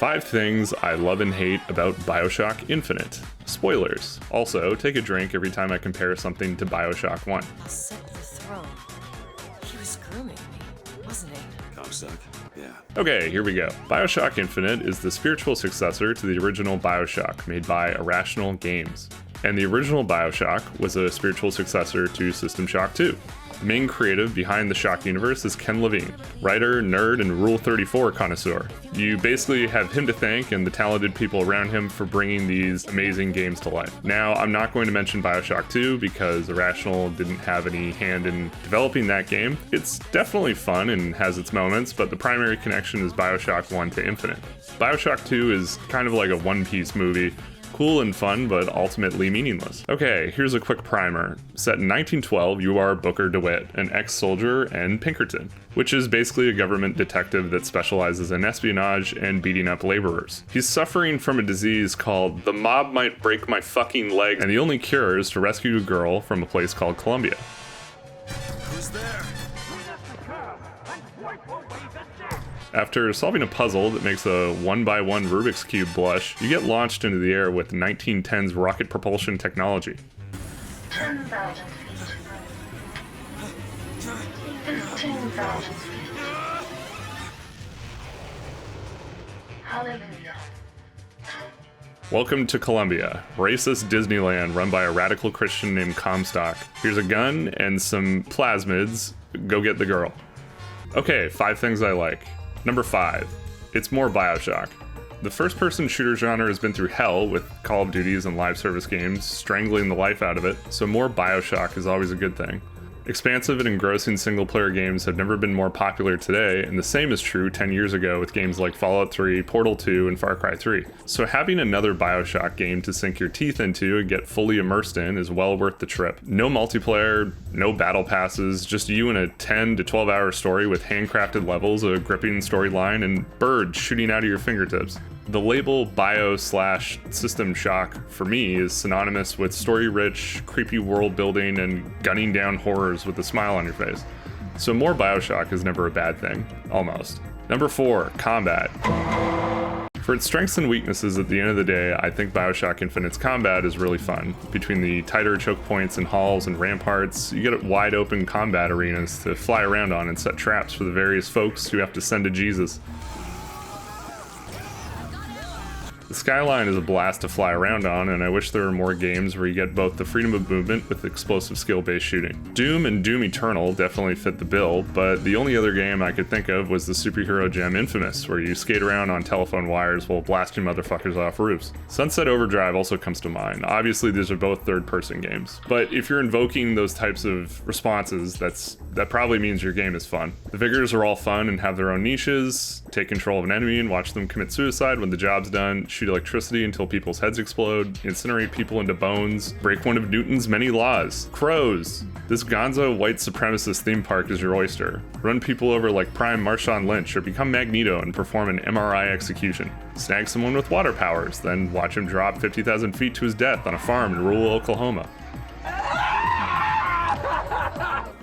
5 things I love and hate about Bioshock Infinite. Spoilers. Also, take a drink every time I compare something to Bioshock 1. I'll set the throne. He was grooming me, wasn't he? Comstock? Yeah. Okay, here we go. Bioshock Infinite is the spiritual successor to the original Bioshock, made by Irrational Games. And the original Bioshock was a spiritual successor to System Shock 2. The main creative behind the Shock universe is Ken Levine, writer, nerd, and Rule 34 connoisseur. You basically have him to thank and the talented people around him for bringing these amazing games to life. Now, I'm not going to mention Bioshock 2 because Irrational didn't have any hand in developing that game. It's definitely fun and has its moments, but the primary connection is Bioshock 1 to Infinite. Bioshock 2 is kind of like a one-piece movie. Cool and fun, but ultimately meaningless. Okay, here's a quick primer. Set in 1912, you are Booker DeWitt, an ex-soldier and Pinkerton, which is basically a government detective that specializes in espionage and beating up laborers. He's suffering from a disease called "the mob might break my fucking leg," and the only cure is to rescue a girl from a place called Columbia. Who's there? After solving a puzzle that makes a 1x1 Rubik's Cube blush, you get launched into the air with 1910's rocket propulsion technology. 10,000 feet. 15,000 feet. Hallelujah. Welcome to Columbia, racist Disneyland run by a radical Christian named Comstock. Here's a gun and some plasmids. Go get the girl. Okay, 5 things I like. Number 5, it's more Bioshock. The first-person shooter genre has been through hell with Call of Duties and live service games strangling the life out of it, so more Bioshock is always a good thing. Expansive and engrossing single-player games have never been more popular today, and the same is true 10 years ago with games like Fallout 3, Portal 2, and Far Cry 3. So having another Bioshock game to sink your teeth into and get fully immersed in is well worth the trip. No multiplayer, no battle passes, just you in a 10 to 12 hour story with handcrafted levels, a gripping storyline, and birds shooting out of your fingertips. The label Bio/System Shock, for me, is synonymous with story-rich, creepy world building and gunning down horrors with a smile on your face. So more Bioshock is never a bad thing. Almost. Number 4, combat. For its strengths and weaknesses at the end of the day, I think Bioshock Infinite's combat is really fun. Between the tighter choke points and halls and ramparts, you get wide open combat arenas to fly around on and set traps for the various folks who have to send to Jesus. The skyline is a blast to fly around on, and I wish there were more games where you get both the freedom of movement with explosive skill-based shooting. Doom and Doom Eternal definitely fit the bill, but the only other game I could think of was the superhero gem Infamous, where you skate around on telephone wires while blasting motherfuckers off roofs. Sunset Overdrive also comes to mind. Obviously, these are both third-person games, but if you're invoking those types of responses, that probably means your game is fun. The Vigors are all fun and have their own niches. Take control of an enemy and watch them commit suicide when the job's done. Shoot electricity until people's heads explode. Incinerate people into bones. Break one of Newton's many laws. Crows. This gonzo white supremacist theme park is your oyster. Run people over like prime Marshawn Lynch or become Magneto and perform an MRI execution. Snag someone with water powers, then watch him drop 50,000 feet to his death on a farm in rural Oklahoma.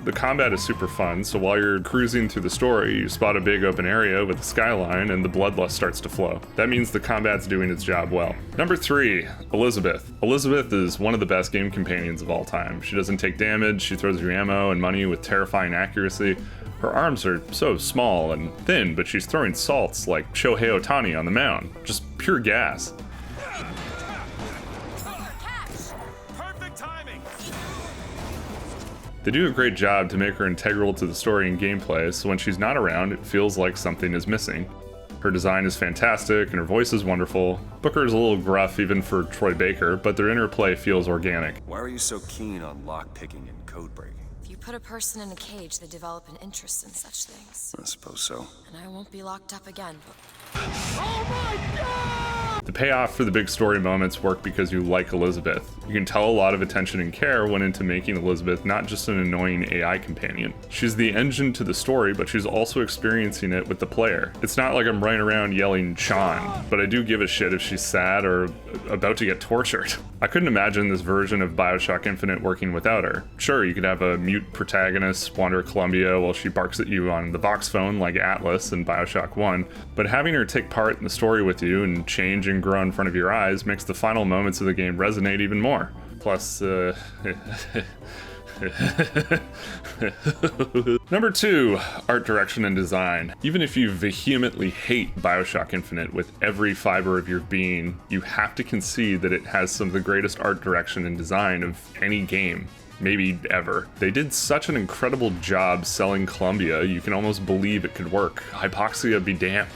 The combat is super fun, so while you're cruising through the story, you spot a big open area with a skyline and the bloodlust starts to flow. That means the combat's doing its job well. Number 3, Elizabeth. Elizabeth is one of the best game companions of all time. She doesn't take damage, she throws you ammo and money with terrifying accuracy. Her arms are so small and thin, but she's throwing salts like Shohei Ohtani on the mound. Just pure gas. They do a great job to make her integral to the story and gameplay, so when she's not around, it feels like something is missing. Her design is fantastic, and her voice is wonderful. Booker is a little gruff even for Troy Baker, but their interplay feels organic. Why are you so keen on lockpicking and code breaking? If you put a person in a cage, they develop an interest in such things. I suppose so. And I won't be locked up again, but... The payoff for the big story moments work because you like Elizabeth. You can tell a lot of attention and care went into making Elizabeth not just an annoying AI companion. She's the engine to the story, but she's also experiencing it with the player. It's not like I'm running around yelling Sean, but I do give a shit if she's sad or about to get tortured. I couldn't imagine this version of Bioshock Infinite working without her. Sure, you could have a mute protagonist wander Columbia while she barks at you on the Vox phone like Atlas in Bioshock 1, but having her take part in the story with you and change and grow in front of your eyes makes the final moments of the game resonate even more. Plus, Number 2, art direction and design. Even if you vehemently hate Bioshock Infinite with every fiber of your being, you have to concede that it has some of the greatest art direction and design of any game. Maybe ever. They did such an incredible job selling Columbia, you can almost believe it could work. Hypoxia be damned.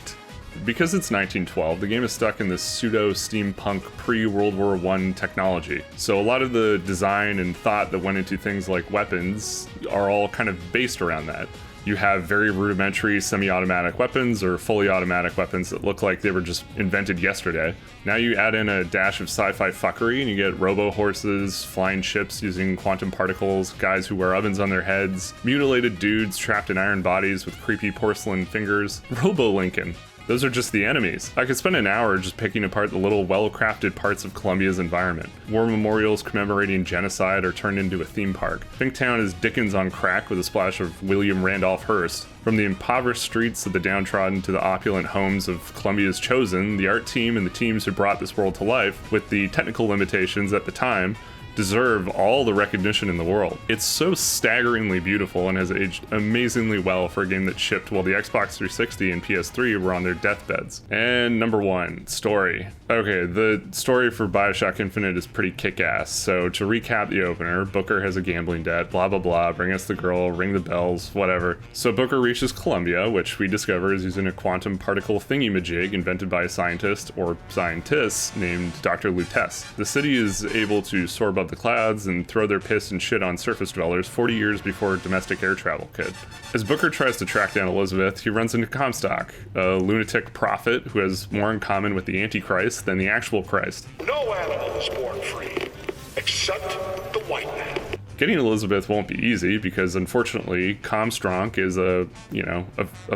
Because it's 1912, the game is stuck in this pseudo-steampunk pre-World War I technology. So a lot of the design and thought that went into things like weapons are all kind of based around that. You have very rudimentary semi-automatic weapons or fully automatic weapons that look like they were just invented yesterday. Now you add in a dash of sci-fi fuckery and you get robo-horses, flying ships using quantum particles, guys who wear ovens on their heads, mutilated dudes trapped in iron bodies with creepy porcelain fingers, Robo-Lincoln. Those are just the enemies. I could spend an hour just picking apart the little well-crafted parts of Columbia's environment. War memorials commemorating genocide are turned into a theme park. Finktown is Dickens on crack with a splash of William Randolph Hearst. From the impoverished streets of the downtrodden to the opulent homes of Columbia's chosen, the art team and the teams who brought this world to life, with the technical limitations at the time, deserve all the recognition in the world. It's so staggeringly beautiful and has aged amazingly well for a game that shipped while the Xbox 360 and PS3 were on their deathbeds. And number 1, story. Okay, the story for Bioshock Infinite is pretty kick-ass. So to recap the opener, Booker has a gambling debt, blah blah blah, bring us the girl, ring the bells, whatever. So Booker reaches Columbia, which we discover is using a quantum particle thingy-majig invented by a scientist, or scientists, named Dr. Lutece. The city is able to soar above the clouds and throw their piss and shit on surface dwellers 40 years before domestic air travel could. As Booker tries to track down Elizabeth, he runs into Comstock, a lunatic prophet who has more in common with the Antichrist than the actual Christ. No animal is born free, except the white man. Getting Elizabeth won't be easy because unfortunately Comstock is a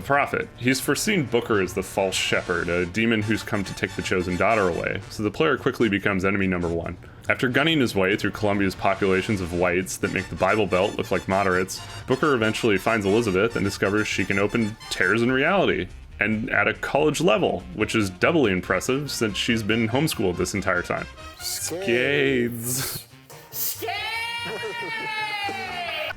prophet. He's foreseen Booker as the false shepherd, a demon who's come to take the chosen daughter away, so the player quickly becomes enemy number 1. After gunning his way through Columbia's populations of whites that make the Bible Belt look like moderates, Booker eventually finds Elizabeth and discovers she can open tears in reality, and at a college level, which is doubly impressive since she's been homeschooled this entire time. Scades.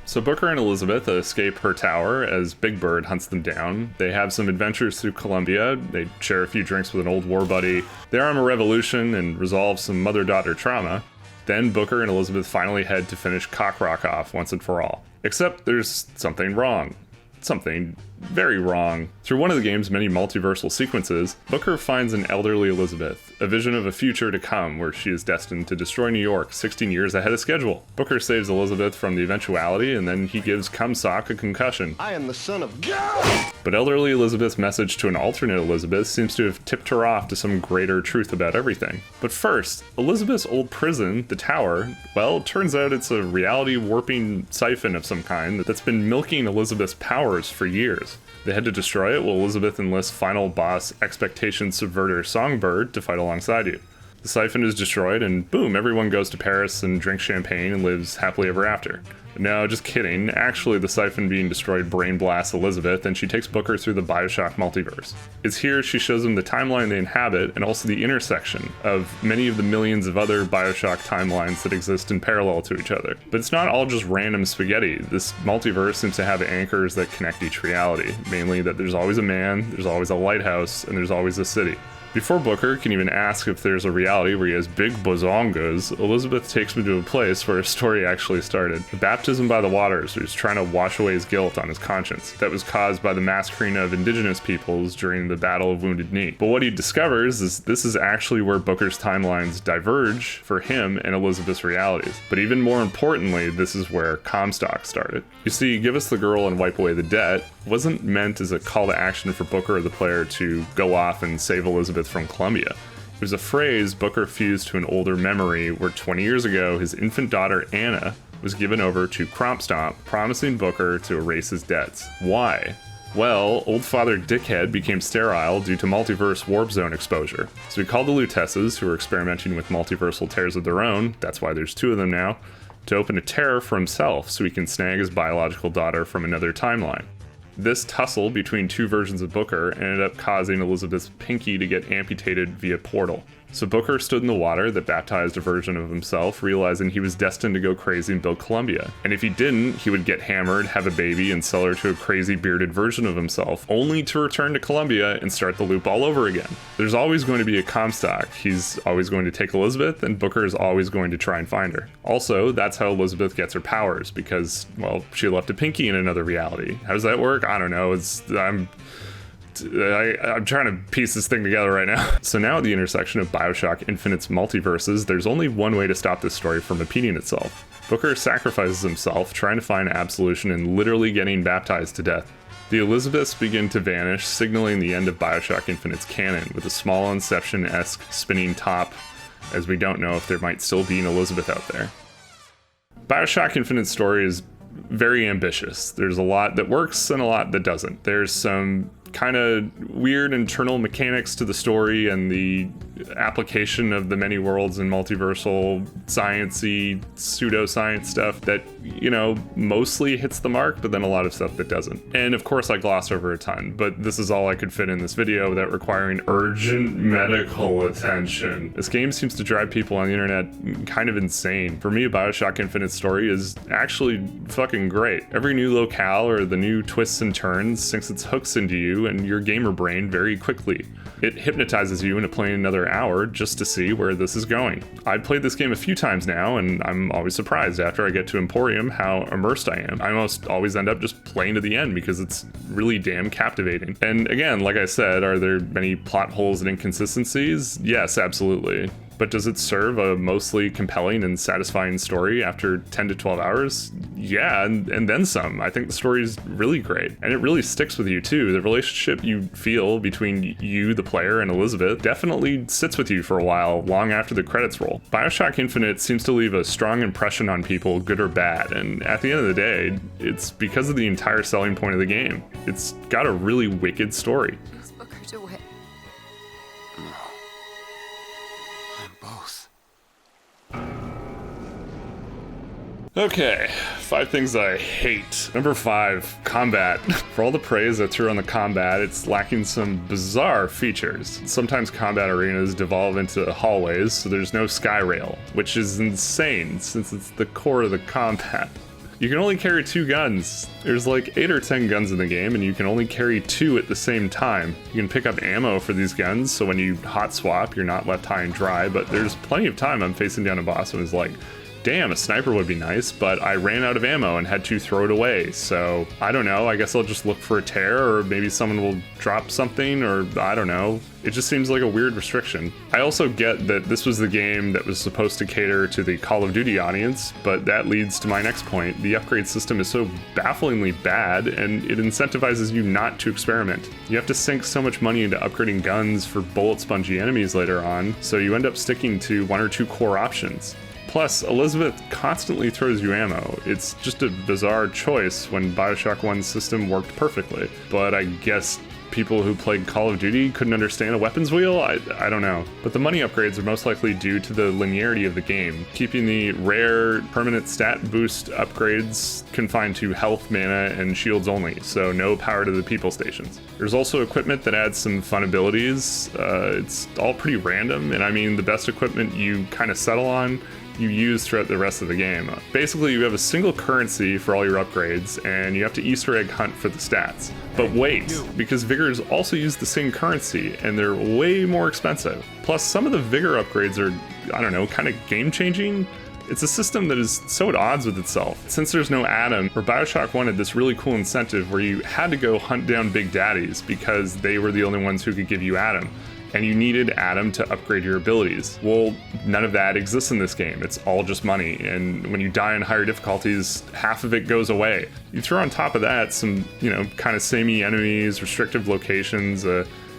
So Booker and Elizabeth escape her tower as Big Bird hunts them down. They have some adventures through Columbia. They share a few drinks with an old war buddy. They arm a revolution and resolve some mother-daughter trauma. Then Booker and Elizabeth finally head to finish Cockrock off once and for all. Except there's something wrong. Something very wrong. Through one of the game's many multiversal sequences, Booker finds an elderly Elizabeth, a vision of a future to come where she is destined to destroy New York 16 years ahead of schedule. Booker saves Elizabeth from the eventuality, and then he gives Comstock a concussion. I am the son of God! But elderly Elizabeth's message to an alternate Elizabeth seems to have tipped her off to some greater truth about everything. But first, Elizabeth's old prison, the Tower, well, turns out it's a reality warping siphon of some kind that's been milking Elizabeth's powers for years. They had to destroy it while Elizabeth enlists final boss expectation subverter Songbird to fight alongside you. The siphon is destroyed and boom, everyone goes to Paris and drinks champagne and lives happily ever after. No, just kidding. Actually, the siphon being destroyed brain blasts Elizabeth and she takes Booker through the Bioshock multiverse. It's here she shows him the timeline they inhabit and also the intersection of many of the millions of other Bioshock timelines that exist in parallel to each other. But it's not all just random spaghetti. This multiverse seems to have anchors that connect each reality, mainly that there's always a man, there's always a lighthouse, and there's always a city. Before Booker can even ask if there's a reality where he has big bozongas, Elizabeth takes him to a place where his story actually started. The baptism by the waters, where he's trying to wash away his guilt on his conscience that was caused by the massacring of indigenous peoples during the Battle of Wounded Knee. But what he discovers is this is actually where Booker's timelines diverge for him and Elizabeth's realities. But even more importantly, this is where Comstock started. You see, give us the girl and wipe away the debt wasn't meant as a call to action for Booker or the player to go off and save Elizabeth from Columbia. It was a phrase Booker fused to an older memory where 20 years ago, his infant daughter Anna was given over to Crumpstomp, promising Booker to erase his debts. Why? Well, old Father Dickhead became sterile due to multiverse warp zone exposure. So he called the Lutesses, who were experimenting with multiversal tears of their own, that's why there's 2 of them now, to open a tear for himself so he can snag his biological daughter from another timeline. This tussle between 2 versions of Booker ended up causing Elizabeth's pinky to get amputated via portal. So Booker stood in the water that baptized a version of himself, realizing he was destined to go crazy and build Columbia. And if he didn't, he would get hammered, have a baby, and sell her to a crazy bearded version of himself, only to return to Columbia and start the loop all over again. There's always going to be a Comstock. He's always going to take Elizabeth, and Booker is always going to try and find her. Also, that's how Elizabeth gets her powers, because, well, she left a pinky in another reality. How does that work? I don't know. I'm trying to piece this thing together right now. So now at the intersection of Bioshock Infinite's multiverses, there's only one way to stop this story from repeating itself. Booker sacrifices himself, trying to find absolution and literally getting baptized to death. The Elizabeths begin to vanish, signaling the end of Bioshock Infinite's canon, with a small Inception-esque spinning top, as we don't know if there might still be an Elizabeth out there. Bioshock Infinite's story is very ambitious. There's a lot that works and a lot that doesn't. There's some kind of weird internal mechanics to the story and the application of the many worlds and multiversal sciencey pseudoscience stuff that, you know, mostly hits the mark, but then a lot of stuff that doesn't. And of course I glossed over a ton, but this is all I could fit in this video without requiring urgent medical attention. This game seems to drive people on the internet kind of insane. For me, Bioshock Infinite story is actually fucking great. Every new locale or the new twists and turns sinks its hooks into you and your gamer brain very quickly. It hypnotizes you into playing another hour just to see where this is going. I've played this game a few times now, and I'm always surprised after I get to Emporium how immersed I am. I almost always end up just playing to the end because it's really damn captivating. And again, like I said, are there many plot holes and inconsistencies? Yes, absolutely. But does it serve a mostly compelling and satisfying story after 10 to 12 hours? Yeah, and then some. I think the story is really great. And it really sticks with you too. The relationship you feel between you, the player, and Elizabeth definitely sits with you for a while, long after the credits roll. Bioshock Infinite seems to leave a strong impression on people, good or bad. And at the end of the day, it's because of the entire selling point of the game. It's got a really wicked story. Is Booker to win? Both. Okay, 5 things I hate. Number 5, combat. For all the praise I threw on the combat, it's lacking some bizarre features. Sometimes combat arenas devolve into hallways, so there's no sky rail, which is insane since it's the core of the combat. You can only carry 2 guns. There's like 8 or 10 guns in the game, and you can only carry 2 at the same time. You can pick up ammo for these guns, so when you hot swap, you're not left high and dry, but there's plenty of time I'm facing down a boss and was like, damn, a sniper would be nice, but I ran out of ammo and had to throw it away. So I don't know, I guess I'll just look for a tear, or maybe someone will drop something, or I don't know. It just seems like a weird restriction. I also get that this was the game that was supposed to cater to the Call of Duty audience, but that leads to my next point. The upgrade system is so bafflingly bad, and it incentivizes you not to experiment. You have to sink so much money into upgrading guns for bullet spongy enemies later on, so you end up sticking to 1 or 2 core options. Plus, Elizabeth constantly throws you ammo. It's just a bizarre choice when Bioshock 1's system worked perfectly. But I guess people who played Call of Duty couldn't understand a weapons wheel? I don't know. But the money upgrades are most likely due to the linearity of the game, keeping the rare permanent stat boost upgrades confined to health, mana, and shields only, so no power to the people stations. There's also equipment that adds some fun abilities. It's all pretty random, and I mean the best equipment you kind of settle on you use throughout the rest of the game. Basically, you have a single currency for all your upgrades, and you have to Easter egg hunt for the stats. But wait, because Vigors also use the same currency, and they're way more expensive. Plus, some of the Vigor upgrades are, I don't know, kind of game-changing. It's a system that is so at odds with itself. Since there's no Adam, or Bioshock 1 had this really cool incentive where you had to go hunt down Big Daddies because they were the only ones who could give you Adam. And you needed Adam to upgrade your abilities. Well, none of that exists in this game. It's all just money, and when you die in higher difficulties, half of it goes away. You throw on top of that some, kind of samey enemies, restrictive locations,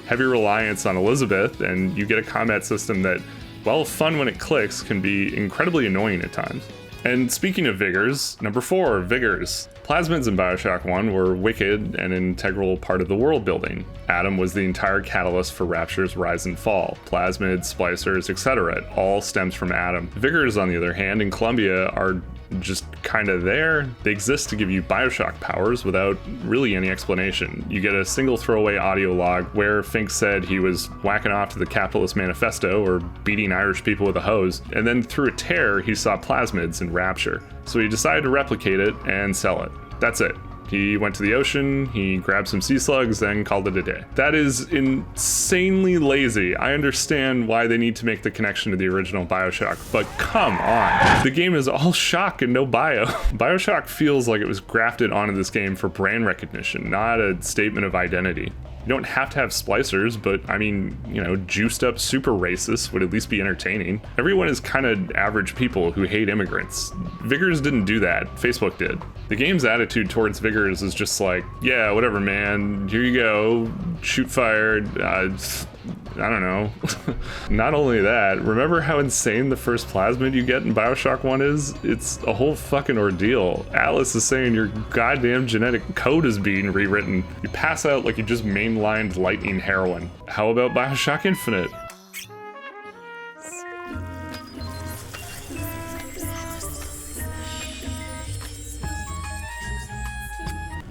heavy reliance on Elizabeth, and you get a combat system that, while fun when it clicks, can be incredibly annoying at times. And speaking of vigors, number 4, vigors. Plasmids in Bioshock 1 were wicked and an integral part of the world building. Adam was the entire catalyst for Rapture's rise and fall. Plasmids, splicers, etc. It all stems from Adam. Vigors, on the other hand, in Columbia are just kind of there. They exist to give you Bioshock powers without really any explanation. You get a single throwaway audio log where Fink said he was whacking off to the Capitalist Manifesto or beating Irish people with a hose, and then through a tear he saw plasmids in Rapture. So he decided to replicate it and sell it. That's it. He went to the ocean, he grabbed some sea slugs, then called it a day. That is insanely lazy. I understand why they need to make the connection to the original Bioshock, but come on. The game is all shock and no bio. Bioshock feels like it was grafted onto this game for brand recognition, not a statement of identity. You don't have to have splicers, but I mean, juiced up super racists would at least be entertaining. Everyone is kind of average people who hate immigrants. Vigors didn't do that, Facebook did. The game's attitude towards Vigors is just like, yeah, whatever, man, here you go, shoot fired, I don't know. Not only that, remember how insane the first plasmid you get in Bioshock 1 is? It's a whole fucking ordeal. Atlas is saying your goddamn genetic code is being rewritten. You pass out like you just mainlined lightning heroin. How about Bioshock Infinite?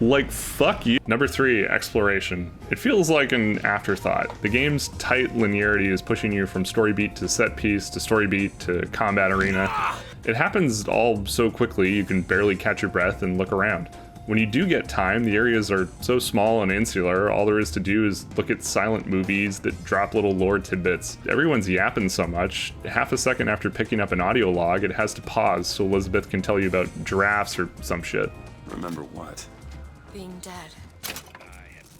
Like, fuck you. Number 3, exploration. It feels like an afterthought. The game's tight linearity is pushing you from story beat to set piece to story beat to combat arena. It happens all so quickly you can barely catch your breath and look around. When you do get time, the areas are so small and insular, all there is to do is look at silent movies that drop little lore tidbits. Everyone's yapping so much, half a second after picking up an audio log, it has to pause so Elizabeth can tell you about giraffes or some shit. Remember what? Being dead.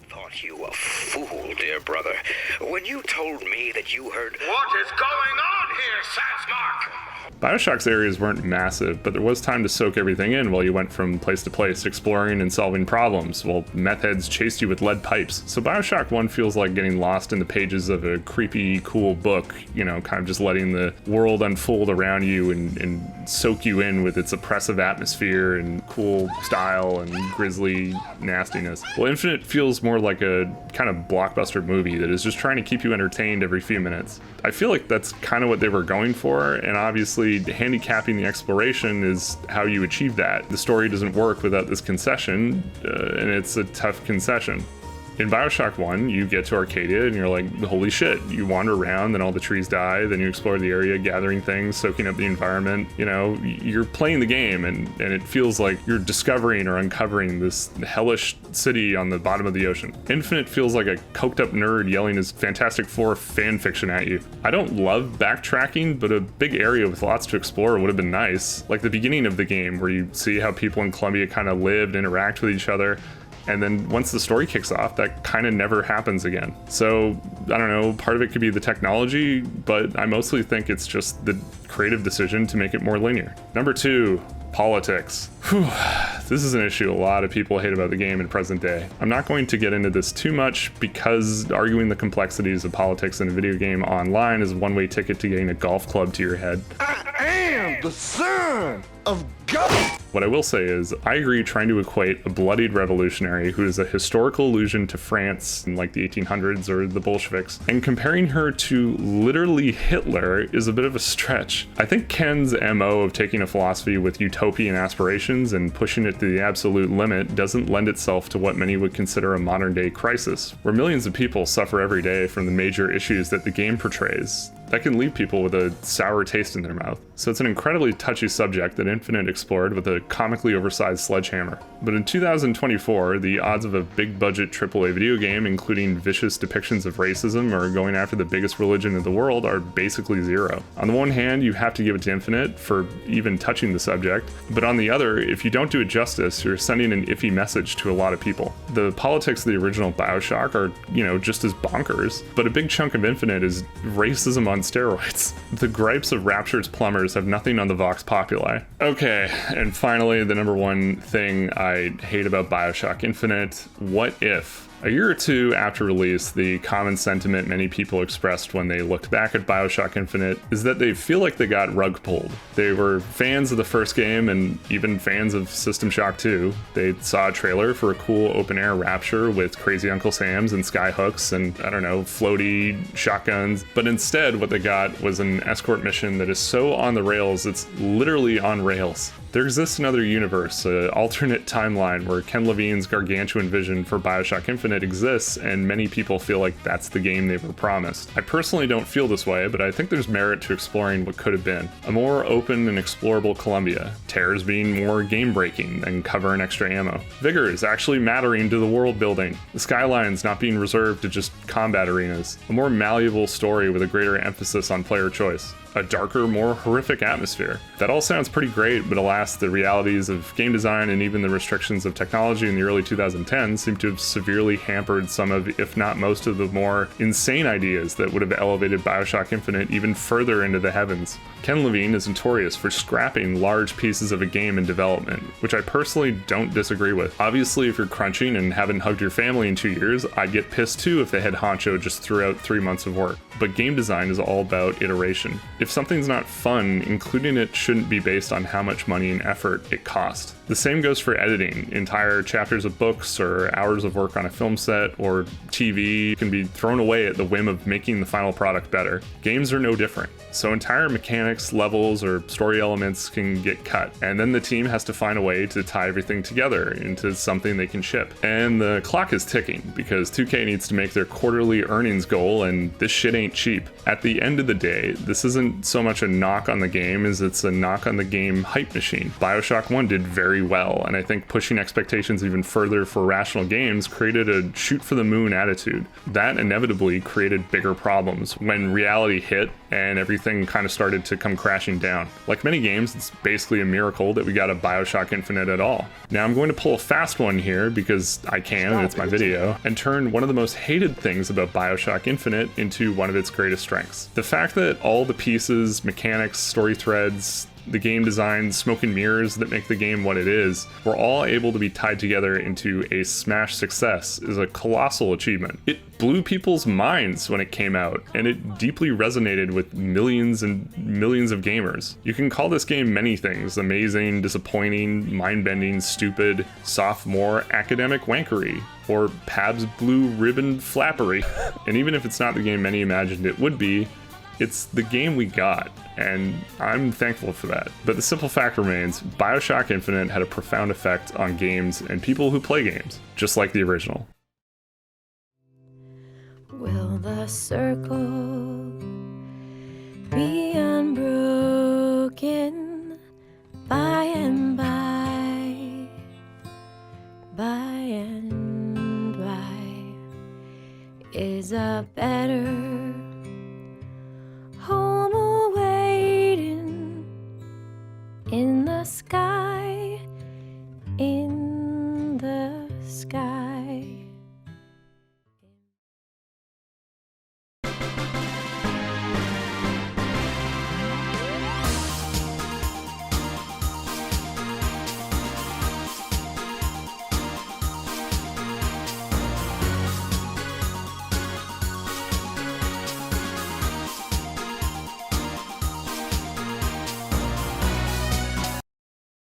Thought you a fool, dear brother, when you told me that you heard What is going on here, Sansmark? Bioshock's areas weren't massive, but there was time to soak everything in while you went from place to place, exploring and solving problems, while meth heads chased you with lead pipes. So Bioshock 1 feels like getting lost in the pages of a creepy, cool book, kind of just letting the world unfold around you and soak you in with its oppressive atmosphere and cool style and grisly nastiness. Well, Infinite feels more like a kind of blockbuster movie that is just trying to keep you entertained every few minutes. I feel like that's kind of what they were going for, and obviously handicapping the exploration is how you achieve that. The story doesn't work without this concession, and it's a tough concession. In Bioshock 1, you get to Arcadia and you're like, holy shit, you wander around, then all the trees die, then you explore the area, gathering things, soaking up the environment. You're playing the game and it feels like you're discovering or uncovering this hellish city on the bottom of the ocean. Infinite feels like a coked up nerd yelling his Fantastic Four fan fiction at you. I don't love backtracking, but a big area with lots to explore would have been nice. Like the beginning of the game where you see how people in Columbia kind of live and interact with each other. And then once the story kicks off, that kind of never happens again. So, I don't know, part of it could be the technology, but I mostly think it's just the creative decision to make it more linear. Number 2, politics. Whew. This is an issue a lot of people hate about the game in present day. I'm not going to get into this too much because arguing the complexities of politics in a video game online is a one-way ticket to getting a golf club to your head. I am the son of God. What I will say is, I agree trying to equate a bloodied revolutionary who is a historical allusion to France in like the 1800s or the Bolsheviks, and comparing her to literally Hitler is a bit of a stretch. I think Ken's MO of taking a philosophy with utopian aspirations and pushing it to the absolute limit doesn't lend itself to what many would consider a modern day crisis, where millions of people suffer every day from the major issues that the game portrays. That can leave people with a sour taste in their mouth. So it's an incredibly touchy subject that Infinite explored with a comically oversized sledgehammer. But in 2024, the odds of a big budget AAA video game including vicious depictions of racism or going after the biggest religion in the world are basically zero. On the one hand, you have to give it to Infinite for even touching the subject, but on the other, if you don't do it justice, you're sending an iffy message to a lot of people. The politics of the original Bioshock are, just as bonkers, but a big chunk of Infinite is racism on steroids. The gripes of Rapture's plumbers have nothing on the Vox Populi. Okay, and finally, the number one thing I hate about Bioshock Infinite, what if? A year or two after release, the common sentiment many people expressed when they looked back at Bioshock Infinite is that they feel like they got rug pulled. They were fans of the first game and even fans of System Shock 2. They saw a trailer for a cool open-air Rapture with crazy Uncle Sams and skyhooks and, I don't know, floaty shotguns. But instead, what they got was an escort mission that is so on the rails, it's literally on rails. There exists another universe, an alternate timeline where Ken Levine's gargantuan vision for Bioshock Infinite exists, and many people feel like that's the game they were promised. I personally don't feel this way, but I think there's merit to exploring what could have been. A more open and explorable Columbia, tears being more game-breaking than cover and extra ammo. Vigor is actually mattering to the world building, the skylines not being reserved to just combat arenas. A more malleable story with a greater emphasis on player choice. A darker, more horrific atmosphere. That all sounds pretty great, but alas, the realities of game design and even the restrictions of technology in the early 2010s seem to have severely hampered some of, if not most of the more insane ideas that would have elevated Bioshock Infinite even further into the heavens. Ken Levine is notorious for scrapping large pieces of a game in development, which I personally don't disagree with. Obviously, if you're crunching and haven't hugged your family in 2 years, I'd get pissed too if the head honcho just threw out 3 months of work. But game design is all about iteration. If something's not fun, including it shouldn't be based on how much money and effort it cost. The same goes for editing. Entire chapters of books or hours of work on a film set or TV can be thrown away at the whim of making the final product better. Games are no different. So entire mechanics, levels, or story elements can get cut, and then the team has to find a way to tie everything together into something they can ship. And the clock is ticking, because 2K needs to make their quarterly earnings goal, and this shit ain't cheap. At the end of the day, this isn't so much a knock on the game as it's a knock on the game hype machine. Bioshock 1 did very well, and I think pushing expectations even further for rational games created a shoot for the moon attitude. That inevitably created bigger problems when reality hit and everything kind of started to come crashing down. Like many games, it's basically a miracle that we got a Bioshock Infinite at all. Now I'm going to pull a fast one here because I can, and it's my video, and turn one of the most hated things about Bioshock Infinite into one of its greatest strengths. The fact that all the pieces, mechanics, story threads, the game design, smoke and mirrors that make the game what it is, were all able to be tied together into a smash success is a colossal achievement. It blew people's minds when it came out, and it deeply resonated with millions and millions of gamers. You can call this game many things: amazing, disappointing, mind-bending, stupid, sophomore, academic wankery, or Pab's blue ribbon flappery. And even if it's not the game many imagined it would be, it's the game we got, and I'm thankful for that. But the simple fact remains, Bioshock Infinite had a profound effect on games and people who play games, just like the original. Will the circle